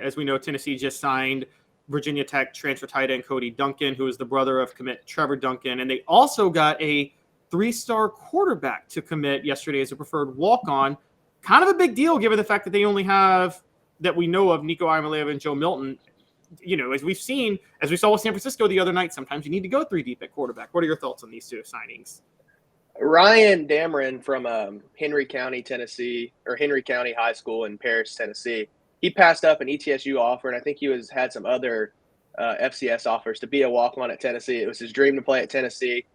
As we know, Tennessee just signed Virginia Tech transfer tight end Cody Duncan, who is the brother of commit Trevor Duncan. And they also got a 3-star quarterback to commit yesterday as a preferred walk-on. Kind of a big deal given the fact that they only have, that we know of, Nico Iamaleava and Joe Milton. As we saw with San Francisco the other night, sometimes you need to go 3 deep at quarterback. What are your thoughts on these 2 signings? Ryan Damron from Henry County, Tennessee, or Henry County High School in Paris, Tennessee. He passed up an ETSU offer, and I think he had some other FCS offers to be a walk-on at Tennessee. It was his dream to play at Tennessee.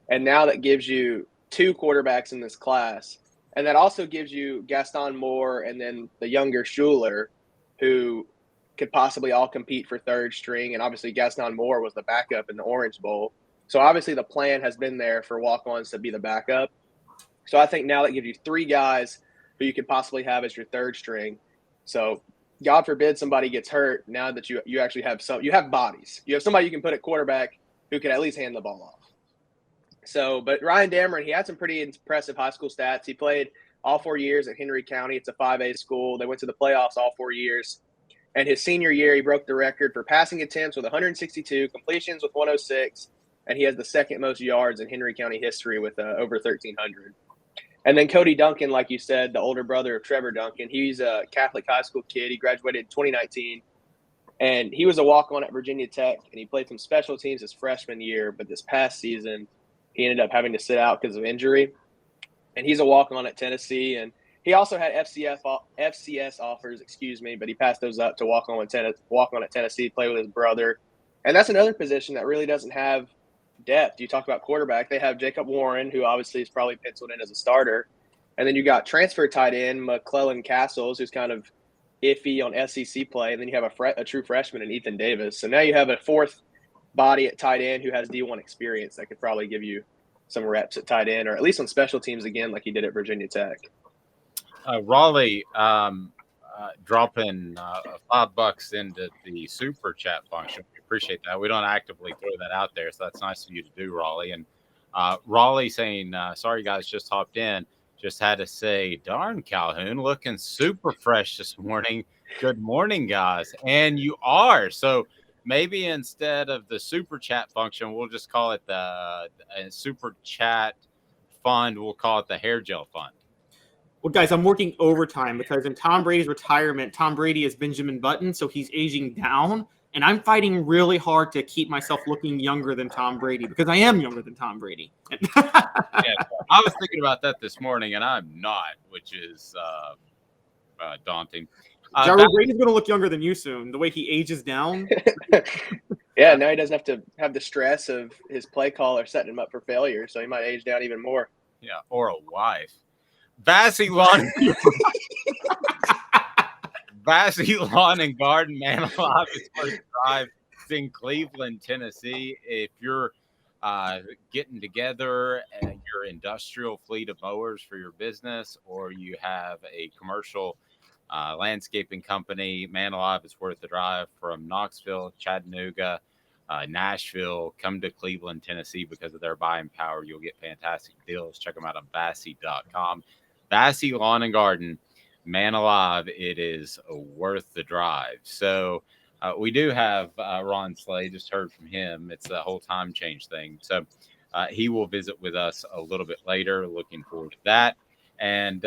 And now that gives you 2 quarterbacks in this class. And that also gives you Gaston Moore and then the younger Schuler, who could possibly all compete for 3rd string. And obviously Gaston Moore was the backup in the Orange Bowl. So obviously the plan has been there for walk-ons to be the backup. So I think now that gives you 3 guys who you could possibly have as your 3rd string. So God forbid somebody gets hurt. Now that you actually have you have bodies. You have somebody you can put at quarterback who can at least hand the ball off. So, but Ryan Damron, he had some pretty impressive high school stats. He played all 4 years at Henry County. It's a 5A school. They went to the playoffs all 4 years. And his senior year, he broke the record for passing attempts with 162, completions with 106, and he has the 2nd most yards in Henry County history with over 1,300. And then Cody Duncan, like you said, the older brother of Trevor Duncan, he's a Catholic high school kid. He graduated in 2019, and he was a walk-on at Virginia Tech, and he played some special teams his freshman year, but this past season, he ended up having to sit out because of injury. And he's a walk-on at Tennessee, and he also had FCS offers, but he passed those up to walk on at Tennessee, play with his brother. And that's another position that really doesn't have depth. You talk about quarterback. They have Jacob Warren, who obviously is probably penciled in as a starter. And then you got transfer tight end McClellan Castles, who's kind of iffy on SEC play. And then you have a true freshman in Ethan Davis. So now you have a 4th body at tight end who has D1 experience that could probably give you some reps at tight end, or at least on special teams again, like he did at Virginia Tech. Raleigh dropping $5 into the super chat function. We appreciate that. We don't actively throw that out there, so that's nice of you to do, Raleigh. And Raleigh saying, sorry guys, just hopped in. Just had to say, darn, Calhoun, looking super fresh this morning. Good morning, guys. And you are. So maybe instead of the super chat function, we'll just call it the super chat fund. We'll call it the hair gel fund. Well, guys, I'm working overtime because in Tom Brady's retirement, Tom Brady is Benjamin Button, so he's aging down. And I'm fighting really hard to keep myself looking younger than Tom Brady because I am younger than Tom Brady. Yeah, I was thinking about that this morning, and I'm not, which is daunting. Jarreau Brady's going to look younger than you soon, the way he ages down. Yeah, now he doesn't have to have the stress of his play caller setting him up for failure, so he might age down even more. Yeah, or a wife. Vassy Lawn and Garden, man alive. It's first drive. It's in Cleveland, Tennessee. If you're getting together and your industrial fleet of mowers for your business, or you have a commercial landscaping company, man alive, it's worth the drive from Knoxville, Chattanooga, Nashville. Come to Cleveland, Tennessee because of their buying power. You'll get fantastic deals. Check them out on Vassy.com. Vassy Lawn and Garden, man alive, it is worth the drive. So we do have Ron Slay, just heard from him. It's the whole time change thing. So he will visit with us a little bit later. Looking forward to that. And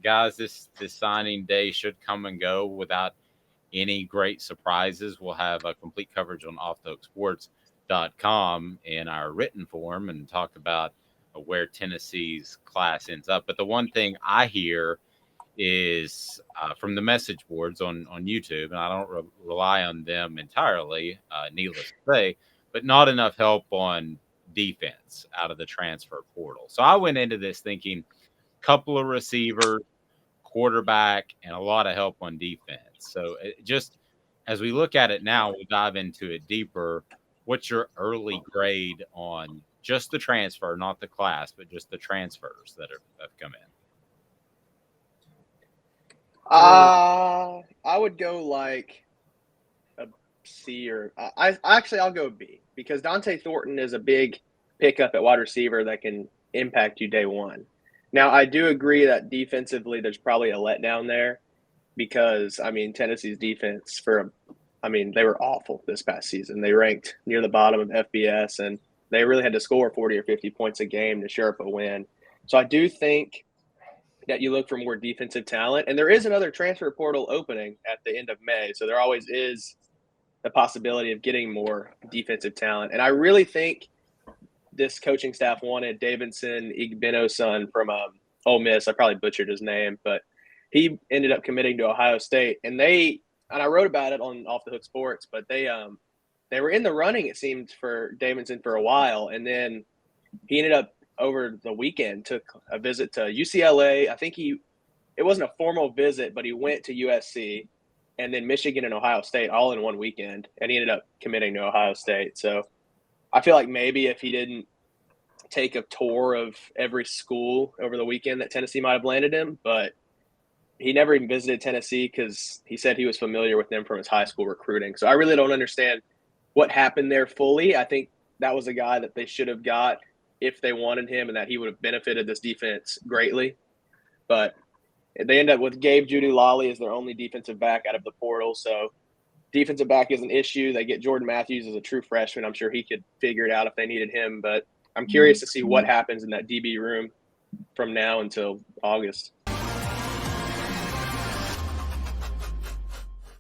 guys, this signing day should come and go without any great surprises. We'll have a complete coverage on offthehooksports.com in our written form and talk about where Tennessee's class ends up. But the one thing I hear is from the message boards on YouTube, and I don't rely on them entirely, needless to say, but not enough help on defense out of the transfer portal. So I went into this thinking couple of receivers, quarterback, and a lot of help on defense. So just as we look at it now, we'll dive into it deeper. What's your early grade on just the transfer, not the class, but just the transfers that have come in? I would go like a C, or I'll go B, because Dante Thornton is a big pickup at wide receiver that can impact you day one. Now, I do agree that defensively there's probably a letdown there, because, I mean, Tennessee's defense they were awful this past season. They ranked near the bottom of FBS, and they really had to score 40 or 50 points a game to shore up a win. So I do think that you look for more defensive talent. And there is another transfer portal opening at the end of May. So there always is the possibility of getting more defensive talent. And I really think this coaching staff wanted Davidson Igbino's son from Ole Miss. I probably butchered his name, but he ended up committing to Ohio State. And I wrote about it on Off the Hook Sports, but they were in the running, it seemed, for Davidson for a while. And then he ended up over the weekend took a visit to UCLA. I think it wasn't a formal visit, but he went to USC and then Michigan and Ohio State all in one weekend. And he ended up committing to Ohio State. So I feel like maybe if he didn't take a tour of every school over the weekend that Tennessee might have landed him, but he never even visited Tennessee because he said he was familiar with them from his high school recruiting. So I really don't understand what happened there fully. I think that was a guy that they should have got if they wanted him, and that he would have benefited this defense greatly. But they end up with Gabe Judy Lolly as their only defensive back out of the portal. So defensive back is an issue. They get Jordan Matthews as a true freshman. I'm sure he could figure it out if they needed him. But I'm curious to see what happens in that DB room from now until August.